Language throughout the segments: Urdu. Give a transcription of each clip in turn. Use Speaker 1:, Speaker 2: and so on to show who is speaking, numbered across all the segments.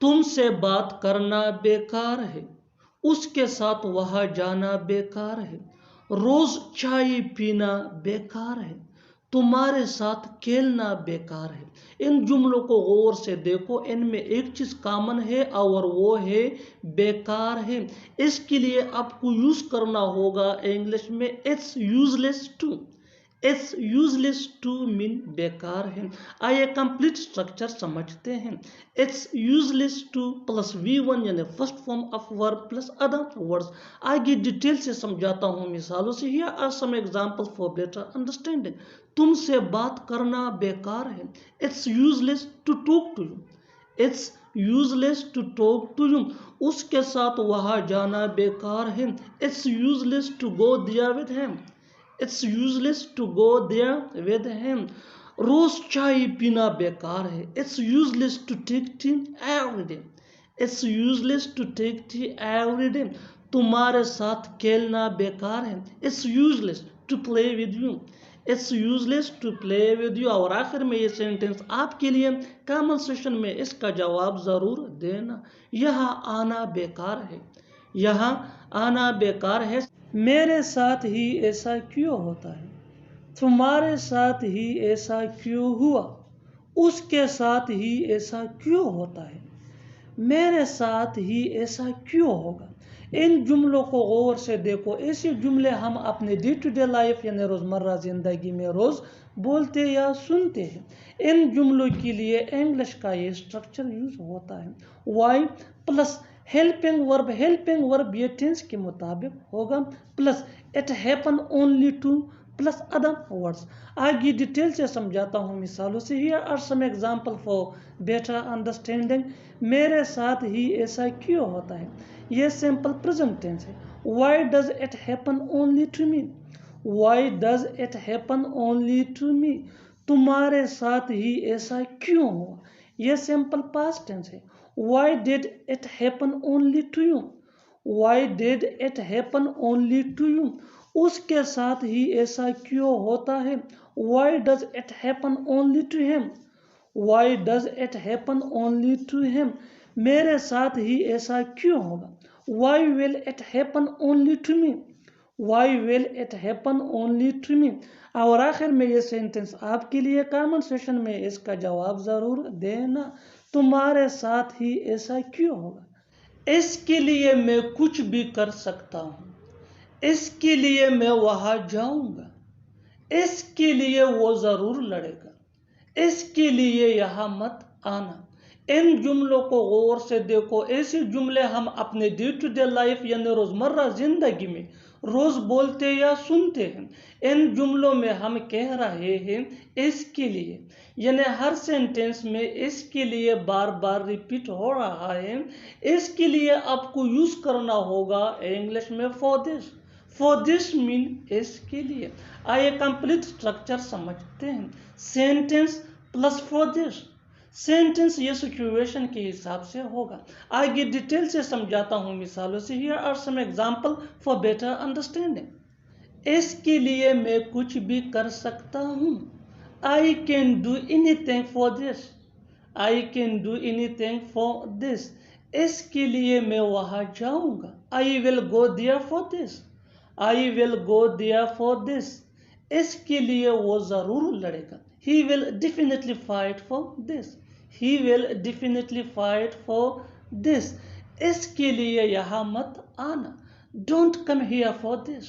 Speaker 1: تم سے بات کرنا بیکار ہے، اس کے ساتھ وہاں جانا بیکار ہے، روز چائے پینا بیکار ہے، تمہارے ساتھ کھیلنا بیکار ہے۔ ان جملوں کو غور سے دیکھو، ان میں ایک چیز کامن ہے اور وہ ہے بیکار ہے۔ اس کے لیے آپ کو یوز کرنا ہوگا انگلش میں it's useless to. It's useless to mean بیکار ہے۔ آئیے کمپلیٹ اسٹرکچر سمجھتے ہیں۔ It's useless to plus V1 یعنی first form of verb plus other words. آگے ڈیٹیل سے سمجھاتا ہوں مثالوں سے۔ Here are some examples for better understanding۔ تم سے بات کرنا بیکار ہے۔ It's useless to talk to you۔ It's useless to talk to you۔ اس کے ساتھ وہاں جانا بیکار ہے۔ It's useless to go there with him۔ It's useless to go there with him۔ روز چائے پینا بیکار ہے۔ It's useless to take tea every day۔ It's useless to take tea every day۔ تمہارے ساتھ کھیلنا بیکار ہے۔ It's useless to play with you۔ It's useless to play with you۔ اور آخر میں یہ سینٹنس آپ کے لیے کامن سیشن میں اس کا جواب ضرور دینا۔ یہاں آنا بیکار ہے۔ یہاں آنا بیکار ہے۔ میرے ساتھ ہی ایسا کیوں ہوتا ہے؟ تمہارے ساتھ ہی ایسا کیوں ہوا؟ اس کے ساتھ ہی ایسا کیوں ہوتا ہے؟ میرے ساتھ ہی ایسا کیوں ہوگا؟ ان جملوں کو غور سے دیکھو۔ ایسے جملے ہم اپنے ڈے ٹو ڈے لائف یعنی روزمرہ زندگی میں روز بولتے یا سنتے ہیں۔ ان جملوں کے لیے انگلش کا یہ اسٹرکچر یوز ہوتا ہے۔ وائی پلس ہیلپنگ ورب۔ ہیلپنگ ورب یہ ٹینس کے مطابق ہوگا plus it happen only two plus other words. آگے ڈیٹیل سے سمجھاتا ہوں مثالوں سے۔ Here are some examples for better understanding۔ میرے ساتھ ہی ایسا کیوں ہوتا ہے؟ یہ سمپل پریزنٹ ٹینس ہے۔ Why does it happen only to me؟ Why does it happen only to me؟ تمہارے ساتھ ہی ایسا کیوں ہوا؟ یہ سمپل پاسٹ ٹینس ہے۔ Why did it happen only to you؟ Why did it happen only to you؟ اس کے ساتھ ہی ایسا کیوں ہوتا ہے؟ Why does it happen only to him؟ Why does it happen only to him؟ میرے ساتھ ہی ایسا کیوں ہوگا؟ Why will it happen only to me؟ Why will it happen only to me؟ اور آخر میں یہ سینٹنس آپ کے لیے کامن سیشن میں اس کا جواب ضرور دینا۔ تمہارے ساتھ ہی ایسا کیوں ہوگا؟ اس کے لیے میں کچھ بھی کر سکتا ہوں۔ اس کے لیے میں وہاں جاؤں گا۔ اس کے لیے وہ ضرور لڑے گا۔ اس کے لیے یہاں مت آنا۔ ان جملوں کو غور سے دیکھو۔ ایسے جملے ہم اپنے ڈے ٹو ڈے لائف یعنی روزمرہ زندگی میں روز بولتے یا سنتے ہیں۔ ان جملوں میں ہم کہہ رہے ہیں اس کے لیے، یعنی ہر سینٹنس میں اس کے لیے بار بار ریپیٹ ہو رہا ہے۔ اس کے لیے آپ کو یوز کرنا ہوگا انگلش میں فور دس۔ فور دس مین اس کے لیے۔ آئیے کمپلیٹ اسٹرکچر سمجھتے ہیں۔ سینٹنس پلس فور دس۔ سینٹنس یہ سچویشن کے حساب سے ہوگا۔ آگے ڈیٹیل سے سمجھاتا ہوں مثالوں سے۔ Here are some examples for better understanding۔ اس کے لیے میں کچھ بھی کر سکتا ہوں۔ I can do anything for this۔ I can do anything for this۔ اس کے لیے میں وہاں جاؤں گا۔ I will go there for this۔ I will go there for this۔ اس کے لیے وہ ضرور لڑے گا۔ He will definitely fight for this۔ He will definitely fight for this۔ اس کے لیے یہاں مت آنا۔ Don't come here for this۔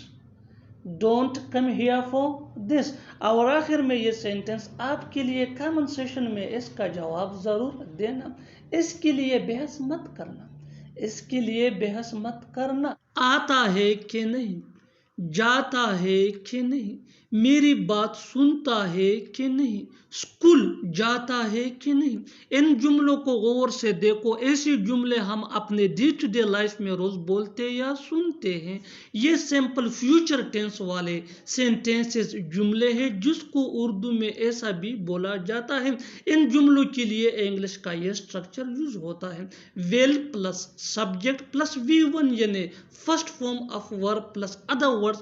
Speaker 1: Don't come here for this۔ اور آخر میں یہ سینٹنس آپ کے لیے کامن سیشن میں اس کا جواب ضرور دینا۔ اس کے لیے بحث مت کرنا۔ اس کے لیے بحث مت کرنا۔ آتا ہے کہ نہیں؟ جاتا ہے کہ نہیں؟ میری بات سنتا ہے کہ نہیں؟ اسکول جاتا ہے کہ نہیں؟ ان جملوں کو غور سے دیکھو۔ ایسے جملے ہم اپنے ڈے ٹو ڈے لائف میں روز بولتے یا سنتے ہیں۔ یہ سمپل فیوچر ٹینس والے سینٹینسز جملے ہیں جس کو اردو میں ایسا بھی بولا جاتا ہے۔ ان جملوں کے لیے انگلش کا یہ اسٹرکچر یوز ہوتا ہے۔ will plus subject plus V1 یعنی first form of verb plus other words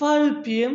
Speaker 1: 5 PM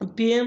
Speaker 1: PM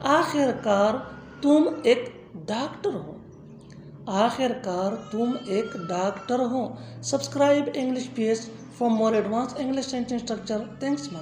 Speaker 1: آخر کار تم ایک ڈاکٹر ہو. آخر کار تم ایک doctor who. Subscribe English PS for more advanced English sentence structure. Thanks.